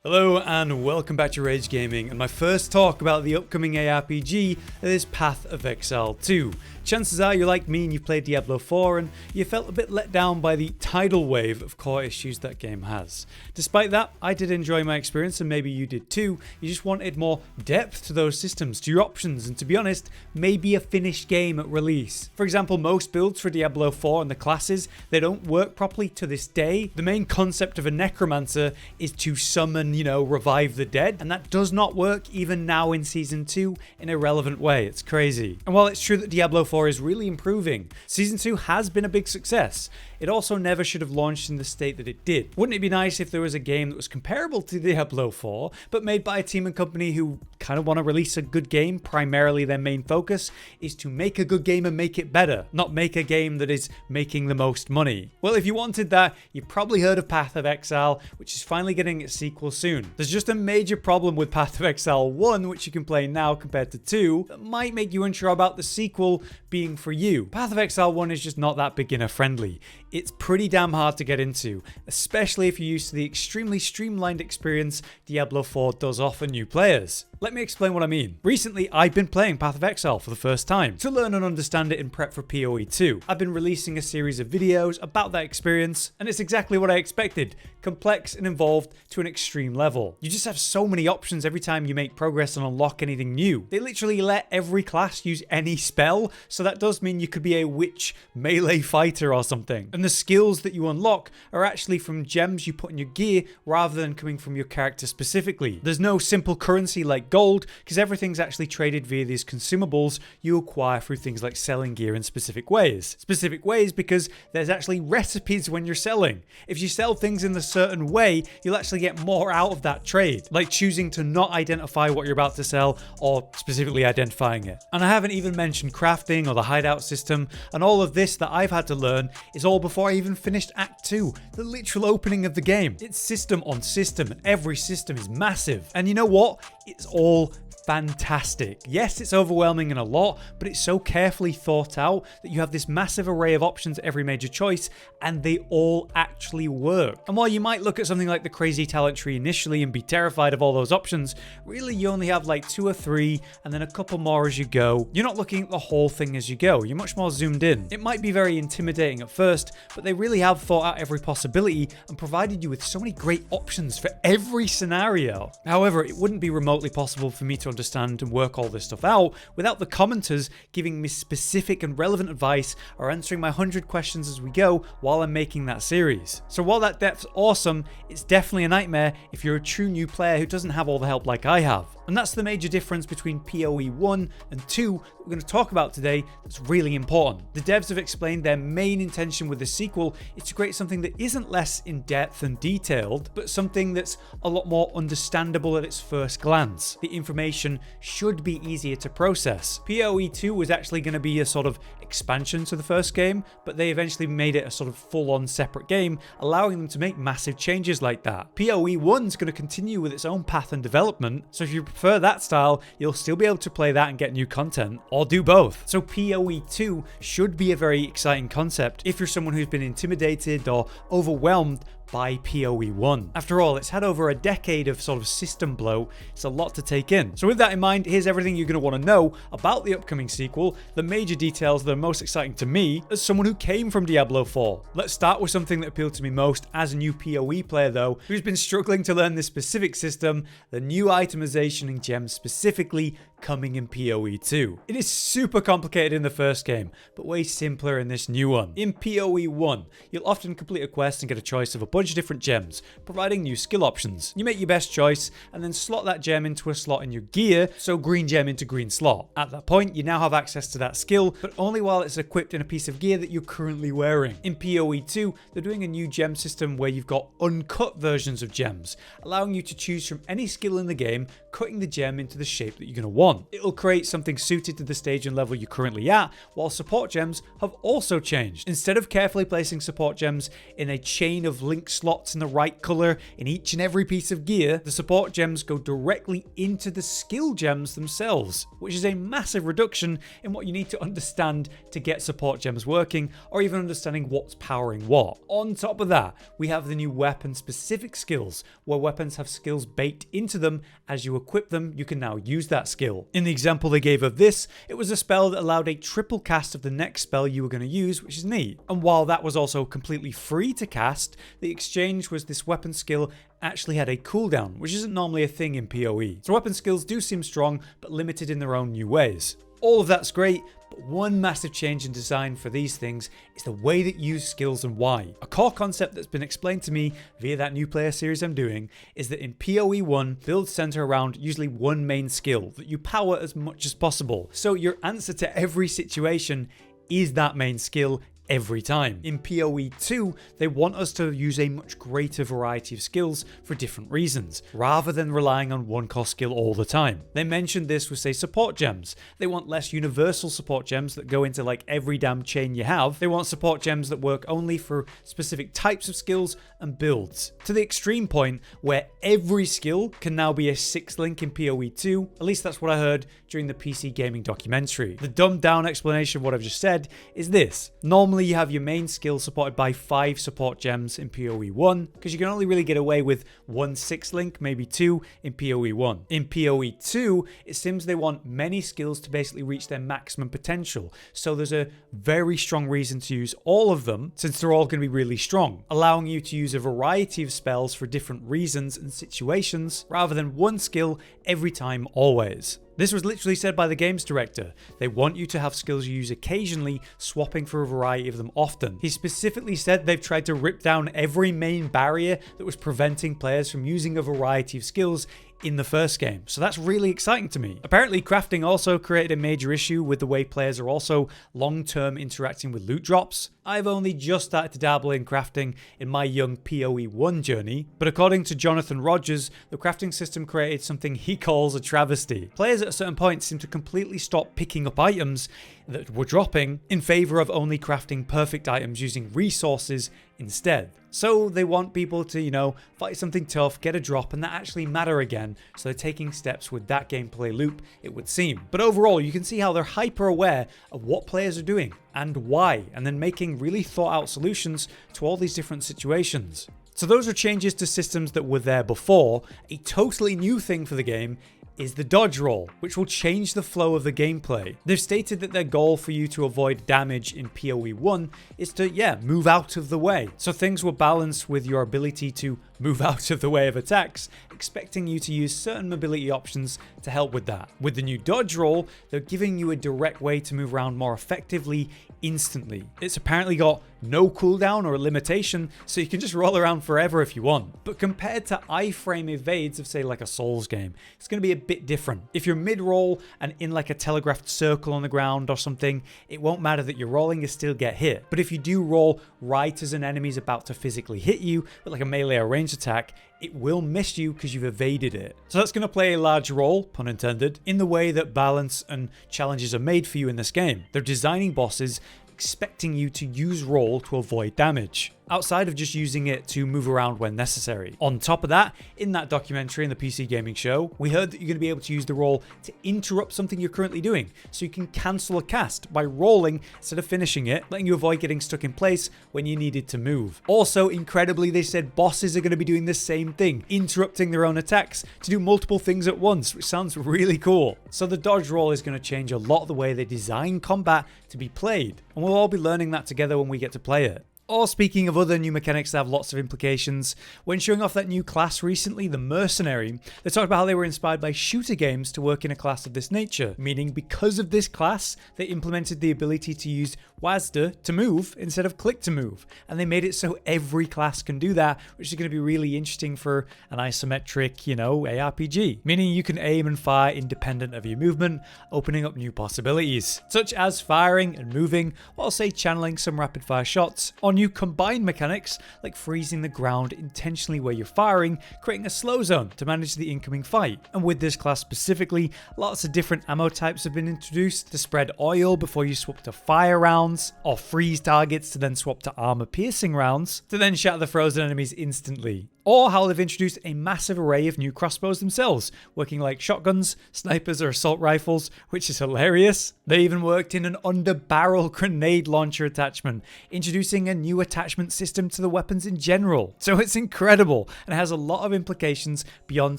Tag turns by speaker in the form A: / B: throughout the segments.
A: Hello and welcome back to Rage Gaming, and my first talk about the upcoming ARPG is Path of Exile 2. Chances are you're like me and you've played Diablo 4 and you felt a bit let down by the tidal wave of core issues that game has. Despite that, I did enjoy my experience and maybe you did too. You just wanted more depth to those systems, to your options, and to be honest, maybe a finished game at release. For example, most builds for Diablo 4 and the classes, they don't work properly to this day. The main concept of a Necromancer is to summon, revive the dead, and that does not work even now in Season 2 in a relevant way. It's crazy. And while it's true that Diablo 4 is really improving, Season 2 has been a big success. It also never should have launched in the state that it did. Wouldn't it be nice if there was a game that was comparable to Diablo 4, but made by a team and company who kind of want to release a good game? Primarily their main focus is to make a good game and make it better, not make a game that is making the most money. Well, if you wanted that, you've probably heard of Path of Exile, which is finally getting its sequel soon. There's just a major problem with Path of Exile 1, which you can play now compared to 2, that might make you unsure about the sequel being for you. Path of Exile 1 is just not that beginner friendly. It's pretty damn hard to get into, especially if you're used to the extremely streamlined experience Diablo 4 does offer new players. Let me explain what I mean. Recently, I've been playing Path of Exile for the first time to learn and understand it in prep for PoE 2. I've been releasing a series of videos about that experience, and it's exactly what I expected. Complex and involved to an extreme level. You just have so many options every time you make progress and unlock anything new. They literally let every class use any spell, so that does mean you could be a witch melee fighter or something. And the skills that you unlock are actually from gems you put in your gear rather than coming from your character specifically. There's no simple currency like gold, because everything's actually traded via these consumables you acquire through things like selling gear in specific ways. Specific ways because there's actually recipes when you're selling. If you sell things in a certain way, you'll actually get more out of that trade, like choosing to not identify what you're about to sell or specifically identifying it. And I haven't even mentioned crafting or the hideout system, and all of this that I've had to learn is all before I even finished Act 2, the literal opening of the game. It's system on system, and every system is massive. And you know what? It's all fantastic. Yes, it's overwhelming and a lot, but it's so carefully thought out that you have this massive array of options at every major choice, and they all actually work. And while you might look at something like the crazy talent tree initially and be terrified of all those options, really you only have like 2 or 3 and then a couple more as you go. You're not looking at the whole thing as you go. You're much more zoomed in. It might be very intimidating at first, but they really have thought out every possibility and provided you with so many great options for every scenario. However, it wouldn't be remotely possible for me to understand and work all this stuff out without the commenters giving me specific and relevant advice or answering my 100 questions as we go while I'm making that series. So while that depth's awesome, it's definitely a nightmare if you're a true new player who doesn't have all the help like I have. And that's the major difference between PoE 1 and 2 that we're going to talk about today that's really important. The devs have explained their main intention with the sequel is to create something that isn't less in depth and detailed, but something that's a lot more understandable at its first glance. The information should be easier to process. PoE 2 was actually going to be a sort of expansion to the first game, but they eventually made it a sort of full-on separate game, allowing them to make massive changes like that. PoE 1 is going to continue with its own path and development, so if you prefer that style, you'll still be able to play that and get new content, or do both. So PoE 2 should be a very exciting concept if you're someone who's been intimidated or overwhelmed by PoE 1. After all, it's had over a decade of sort of system blow. It's a lot to take in. So with that in mind, here's everything you're going to want to know about the upcoming sequel, the major details that are most exciting to me as someone who came from Diablo 4. Let's start with something that appealed to me most as a new PoE player though, who's been struggling to learn this specific system, the new itemization and gems specifically coming in PoE 2. It is super complicated in the first game, but way simpler in this new one. In PoE 1, you'll often complete a quest and get a choice of a bunch of different gems, providing new skill options. You make your best choice and then slot that gem into a slot in your gear, so green gem into green slot. At that point, you now have access to that skill, but only while it's equipped in a piece of gear that you're currently wearing. In PoE 2, they're doing a new gem system where you've got uncut versions of gems, allowing you to choose from any skill in the game, cutting the gem into the shape that you're going to want. want. It'll create something suited to the stage and level you're currently at, while support gems have also changed. Instead of carefully placing support gems in a chain of link slots in the right color in each and every piece of gear, the support gems go directly into the skill gems themselves, which is a massive reduction in what you need to understand to get support gems working, or even understanding what's powering what. On top of that, we have the new weapon specific skills, where weapons have skills baked into them. As you equip them, you can now use that skill. In the example they gave of this, it was a spell that allowed a triple cast of the next spell you were going to use, which is neat. And while that was also completely free to cast, the exchange was this weapon skill actually had a cooldown, which isn't normally a thing in PoE. So weapon skills do seem strong, but limited in their own new ways. All of that's great, but one massive change in design for these things is the way that you use skills and why. A core concept that's been explained to me via that new player series I'm doing is that in PoE 1, builds center around usually one main skill that you power as much as possible. So your answer to every situation is that main skill every time. In PoE 2, they want us to use a much greater variety of skills for different reasons, rather than relying on one core skill all the time. They mentioned this with, say, support gems. They want less universal support gems that go into like every damn chain you have. They want support gems that work only for specific types of skills and builds. To the extreme point where every skill can now be a 6th link in PoE 2, at least that's what I heard during the PC gaming documentary. The dumbed down explanation of what I've just said is this. Normally you have your main skill supported by 5 support gems in PoE 1, because you can only really get away with 1 6th link, maybe 2 in PoE 1. In PoE 2, it seems they want many skills to basically reach their maximum potential, so there's a very strong reason to use all of them, since they're all going to be really strong, allowing you to use a variety of spells for different reasons and situations, rather than one skill every time always. This was literally said by the games director. They want you to have skills you use occasionally, swapping for a variety of them often. He specifically said they've tried to rip down every main barrier that was preventing players from using a variety of skills in the first game. So that's really exciting to me. Apparently crafting also created a major issue with the way players are also long-term interacting with loot drops. I've only just started to dabble in crafting in my young PoE 1 journey, but according to Jonathan Rogers, the crafting system created something he calls a travesty. Players at a certain point seem to completely stop picking up items that were dropping in favor of only crafting perfect items using resources instead. So they want people to, fight something tough, get a drop, and that actually matter again. So they're taking steps with that gameplay loop, it would seem. But overall, you can see how they're hyper aware of what players are doing and why, and then making really thought out solutions to all these different situations. So those are changes to systems that were there before. A totally new thing for the game is the dodge roll, which will change the flow of the gameplay. They've stated that their goal for you to avoid damage in PoE 1 is to, move out of the way. So things were balanced with your ability to move out of the way of attacks, expecting you to use certain mobility options to help with that. With the new dodge roll, they're giving you a direct way to move around more effectively instantly. It's apparently got no cooldown or a limitation, so you can just roll around forever if you want. But compared to iframe evades of, say, like a Souls game, it's going to be a bit different. If you're mid-roll and in like a telegraphed circle on the ground or something, it won't matter that you're rolling, you still get hit. But if you do roll right as an enemy's about to physically hit you with like a melee or ranged attack, it will miss you because you've evaded it. So that's going to play a large role, pun intended, in the way that balance and challenges are made for you in this game. They're designing bosses expecting you to use roll to avoid damage, outside of just using it to move around when necessary. On top of that, in that documentary in the PC gaming show, we heard that you're going to be able to use the roll to interrupt something you're currently doing, so you can cancel a cast by rolling instead of finishing it, letting you avoid getting stuck in place when you needed to move. Also, incredibly, they said bosses are going to be doing the same thing, interrupting their own attacks to do multiple things at once, which sounds really cool. So the dodge roll is going to change a lot of the way they design combat to be played, and we'll all be learning that together when we get to play it. Or speaking of other new mechanics that have lots of implications, when showing off that new class recently, the Mercenary, they talked about how they were inspired by shooter games to work in a class of this nature, meaning because of this class, they implemented the ability to use WASD to move instead of click to move, and they made it so every class can do that, which is going to be really interesting for an isometric, ARPG, meaning you can aim and fire independent of your movement, opening up new possibilities, such as firing and moving, while say channeling some rapid fire shots on new combined mechanics like freezing the ground intentionally where you're firing, creating a slow zone to manage the incoming fight. And with this class specifically, lots of different ammo types have been introduced to spread oil before you swap to fire rounds, or freeze targets to then swap to armor piercing rounds, to then shatter the frozen enemies instantly. Or how they've introduced a massive array of new crossbows themselves, working like shotguns, snipers, or assault rifles, which is hilarious. They even worked in an under-barrel grenade launcher attachment, introducing a new attachment system to the weapons in general. So it's incredible, and it has a lot of implications beyond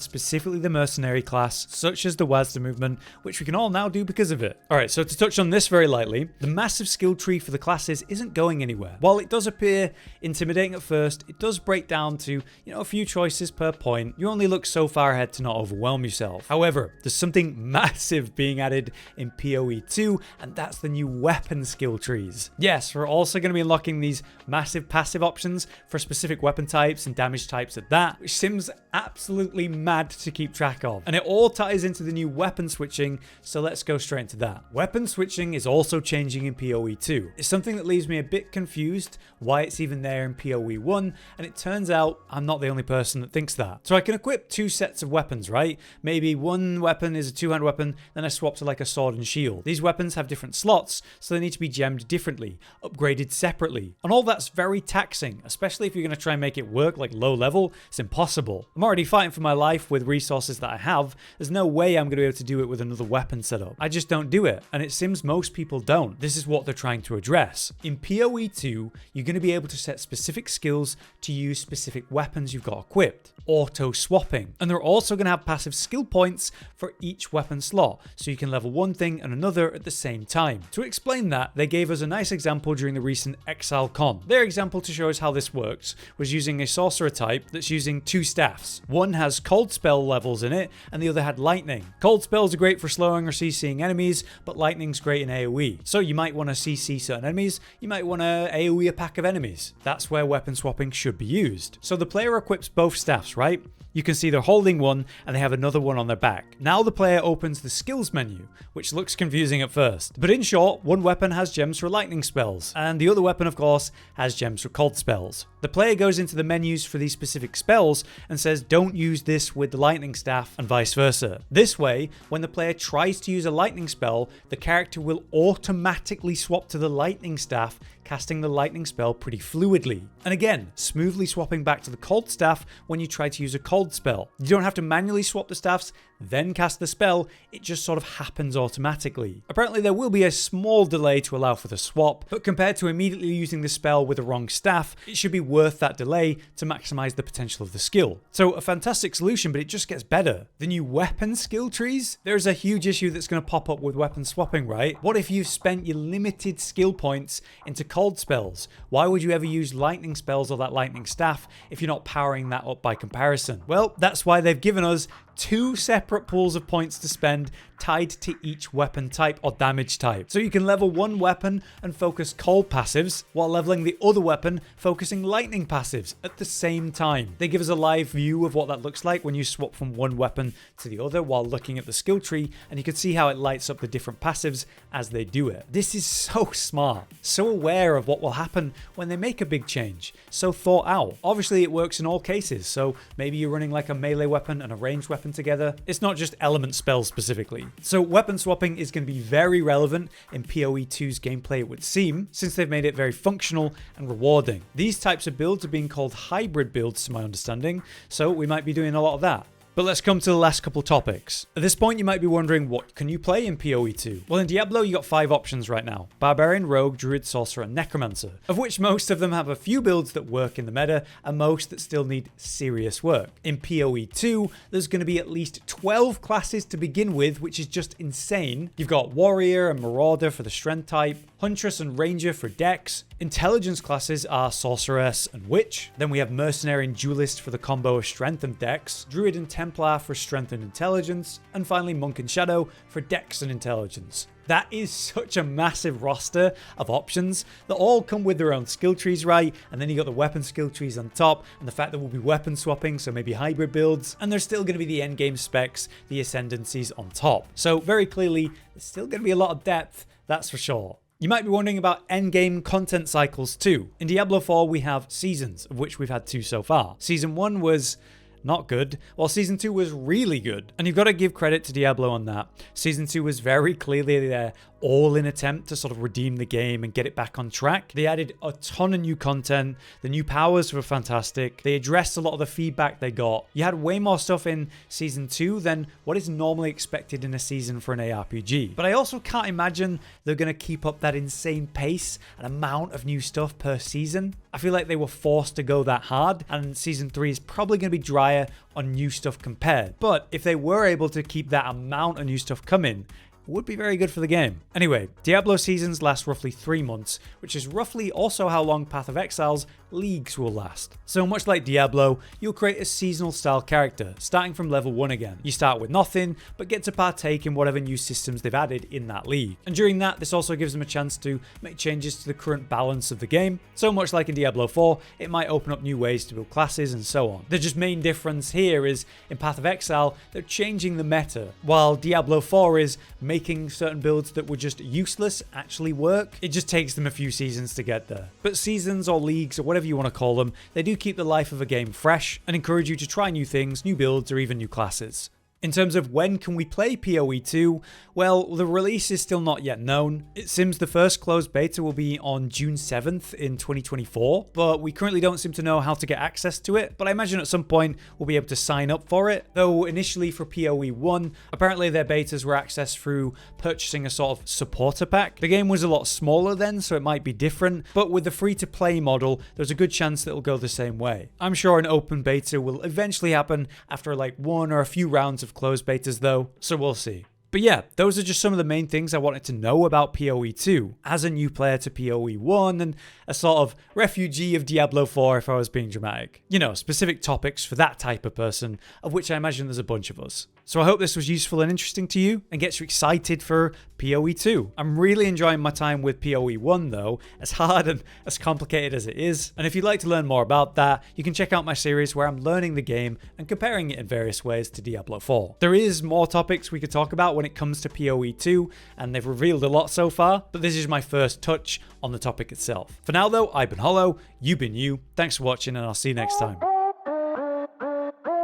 A: specifically the Mercenary class, such as the WASD movement, which we can all now do because of it. Alright, so to touch on this very lightly, the massive skill tree for the classes isn't going anywhere. While it does appear intimidating at first, it does break down to, a few choices per point. You only look so far ahead to not overwhelm yourself. However, there's something massive being added in PoE 2, and that's the new weapon skill trees. Yes, we're also going to be unlocking these massive passive options for specific weapon types and damage types at that, which seems absolutely mad to keep track of. And it all ties into the new weapon switching, so let's go straight into that. Weapon switching is also changing in PoE 2. It's something that leaves me a bit confused why it's even there in PoE 1, and it turns out I'm not the only person that thinks that. So I can equip two sets of weapons, right? Maybe one weapon is a two-hand weapon, then I swap to like a sword and shield. These weapons have different slots, so they need to be gemmed differently, upgraded separately. And all that's very taxing, especially if you're going to try and make it work like low level. It's impossible. I'm already fighting for my life with resources that I have. There's no way I'm going to be able to do it with another weapon setup. I just don't do it, and it seems most people don't. This is what they're trying to address. In PoE 2, you're going to be able to set specific skills to use specific weapons you've got equipped, auto swapping, and they're also going to have passive skill points for each weapon slot, so you can level one thing and another at the same time. To explain that, they gave us a nice example during the recent Exile Con. Their example to show us how this works was using a Sorcerer type that's using two staffs. One has cold spell levels in it, and the other had lightning. Cold spells are great for slowing or CCing enemies, but lightning's great in AoE. So you might want to CC certain enemies, you might want to AoE a pack of enemies. That's where weapon swapping should be used. So the player equips both staffs, right? You can see they're holding one and they have another one on their back. Now the player opens the skills menu, which looks confusing at first. But in short, one weapon has gems for lightning spells, and the other weapon, of course, has gems for cold spells. The player goes into the menus for these specific spells and says don't use this with the lightning staff and vice versa. This way, when the player tries to use a lightning spell, the character will automatically swap to the lightning staff, casting the lightning spell pretty fluidly. And again, smoothly swapping back to the cold staff when you try to use a cold spell. You don't have to manually swap the staffs, then cast the spell, it just sort of happens automatically. Apparently there will be a small delay to allow for the swap, but compared to immediately using the spell with the wrong staff, it should be worth that delay to maximize the potential of the skill. So a fantastic solution, but it just gets better. The new weapon skill trees? There's a huge issue that's going to pop up with weapon swapping, right? What if you've spent your limited skill points into cold spells? Why would you ever use lightning spells or that lightning staff if you're not powering that up by comparison? Well, that's why they've given us two separate pools of points to spend tied to each weapon type or damage type. So you can level one weapon and focus cold passives, while leveling the other weapon focusing lightning passives at the same time. They give us a live view of what that looks like when you swap from one weapon to the other while looking at the skill tree, and you can see how it lights up the different passives as they do it. This is so smart, so aware of what will happen when they make a big change, so thought out. Obviously it works in all cases, so maybe you're running like a melee weapon and a ranged weapon together. It's not just element spells specifically. So weapon swapping is going to be very relevant in PoE 2's gameplay, it would seem, since they've made it very functional and rewarding. These types of builds are being called hybrid builds to my understanding, so we might be doing a lot of that. But let's come to the last couple topics. At this point, you might be wondering, what can you play in PoE 2? Well, in Diablo, you got 5 options right now: Barbarian, Rogue, Druid, Sorcerer, and Necromancer, of which most of them have a few builds that work in the meta, and most that still need serious work. In PoE 2, there's going to be at least 12 classes to begin with, which is just insane. You've got Warrior and Marauder for the Strength type, Huntress and Ranger for Dex. Intelligence classes are Sorceress and Witch. Then we have Mercenary and Duelist for the combo of Strength and Dex, Druid and Templar for Strength and Intelligence, and finally Monk and Shadow for Dex and Intelligence. That is such a massive roster of options that all come with their own skill trees, right? And then you got the weapon skill trees on top, and the fact that we'll be weapon swapping, so maybe hybrid builds, and there's still going to be the endgame specs, the ascendancies on top. So very clearly, there's still going to be a lot of depth, that's for sure. You might be wondering about endgame content cycles too. In Diablo 4 we have seasons, of which we've had 2 so far. Season 1 was not good, while Season 2 was really good. And you've got to give credit to Diablo on that. Season 2 was very clearly their all-in attempt to sort of redeem the game and get it back on track. They added a ton of new content. The new powers were fantastic. They addressed a lot of the feedback they got. You had way more stuff in Season 2 than what is normally expected in a season for an ARPG. But I also can't imagine they're going to keep up that insane pace and amount of new stuff per season. I feel like they were forced to go that hard, and Season 3 is probably going to be drier on new stuff compared. But if they were able to keep that amount of new stuff coming, would be very good for the game. Anyway, Diablo seasons last roughly 3 months, which is roughly also how long Path of Exile's leagues will last. So much like Diablo, you'll create a seasonal style character, starting from level 1 again. You start with nothing, but get to partake in whatever new systems they've added in that league. And during that, this also gives them a chance to make changes to the current balance of the game. So much like in Diablo 4, it might open up new ways to build classes and so on. The just main difference here is, in Path of Exile, they're changing the meta, while Diablo 4 is making certain builds that were just useless actually work. It just takes them a few seasons to get there. But seasons or leagues or whatever you want to call them, they do keep the life of a game fresh and encourage you to try new things, new builds, or even new classes. In terms of when can we play PoE 2, well, the release is still not yet known. It seems the first closed beta will be on June 7th in 2024, but we currently don't seem to know how to get access to it, but I imagine at some point we'll be able to sign up for it. Though initially for PoE 1, apparently their betas were accessed through purchasing a sort of supporter pack. The game was a lot smaller then, so it might be different, but with the free-to-play model, there's a good chance that it'll go the same way. I'm sure an open beta will eventually happen after like one or a few rounds of closed betas though, so we'll see. But yeah, those are just some of the main things I wanted to know about PoE 2 as a new player to PoE 1 and a sort of refugee of Diablo 4 if I was being dramatic. You know, specific topics for that type of person, of which I imagine there's a bunch of us. So I hope this was useful and interesting to you and gets you excited for PoE 2. I'm really enjoying my time with PoE 1 though, as hard and as complicated as it is. And if you'd like to learn more about that, you can check out my series where I'm learning the game and comparing it in various ways to Diablo 4. There is more topics we could talk about when it comes to PoE 2, and they've revealed a lot so far, but this is my first touch on the topic itself. For now though, I've been HotA, you've been you. Thanks for watching, and I'll see you next time.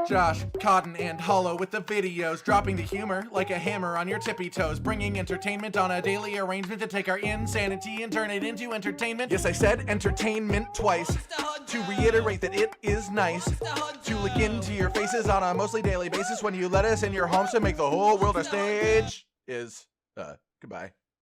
B: Josh, Cotton, and Hollow with the videos, dropping the humor like a hammer on your tippy toes, bringing entertainment on a daily arrangement to take our insanity and turn it into entertainment. Yes, I said entertainment twice, to reiterate that it is nice to look into your faces on a mostly daily basis when you let us in your homes to make the whole world a stage. Goodbye.